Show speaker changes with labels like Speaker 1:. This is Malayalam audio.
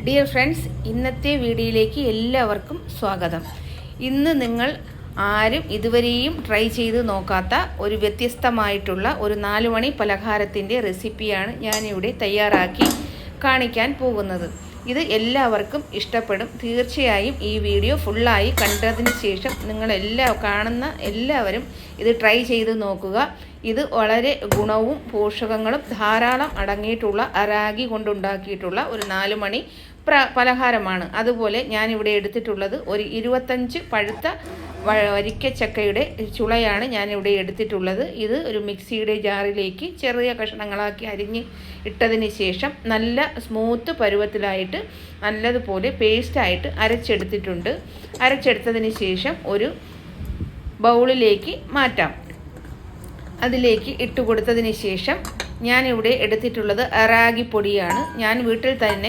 Speaker 1: ഡിയർ ഫ്രണ്ട്സ്, ഇന്നത്തെ വീഡിയോയിലേക്ക് എല്ലാവർക്കും സ്വാഗതം. ഇന്ന് നിങ്ങൾ ആരും ഇതുവരെയും ട്രൈ ചെയ്ത് നോക്കാത്ത ഒരു വ്യത്യസ്തമായിട്ടുള്ള ഒരു 4 മണി പലഹാരത്തിൻ്റെ റെസിപ്പിയാണ് ഞാനിവിടെ തയ്യാറാക്കി കാണിക്കാൻ പോകുന്നത്. ഇത് എല്ലാവർക്കും ഇഷ്ടപ്പെടും. തീർച്ചയായും ഈ വീഡിയോ ഫുള്ളായി കണ്ടതിന് ശേഷം കാണുന്ന എല്ലാവരും ഇത് ട്രൈ ചെയ്ത് നോക്കുക. ഇത് വളരെ ഗുണവും പോഷകങ്ങളും ധാരാളം അടങ്ങിയിട്ടുള്ള റാഗി കൊണ്ടുണ്ടാക്കിയിട്ടുള്ള ഒരു 4 മണി പലഹാരമാണ്. അതുപോലെ ഞാനിവിടെ എടുത്തിട്ടുള്ളത് ഒരു 25 പഴുത്ത വരിക്കച്ചക്കയുടെ ചുളയാണ് ഞാനിവിടെ എടുത്തിട്ടുള്ളത്. ഇത് ഒരു മിക്സിയുടെ ജാറിലേക്ക് ചെറിയ കഷ്ണങ്ങളാക്കി അരിഞ്ഞ് ഇട്ടതിന് ശേഷം നല്ല സ്മൂത്ത് പരുവത്തിലായിട്ട് നല്ലതുപോലെ പേസ്റ്റായിട്ട് അരച്ചെടുത്തിട്ടുണ്ട്. അരച്ചെടുത്തതിന് ശേഷം ഒരു ബൗളിലേക്ക് മാറ്റാം. അതിലേക്ക് ഇട്ട് കൊടുത്തതിന് ശേഷം ഞാനിവിടെ എടുത്തിട്ടുള്ളത് റാഗി പൊടിയാണ്. ഞാൻ വീട്ടിൽ തന്നെ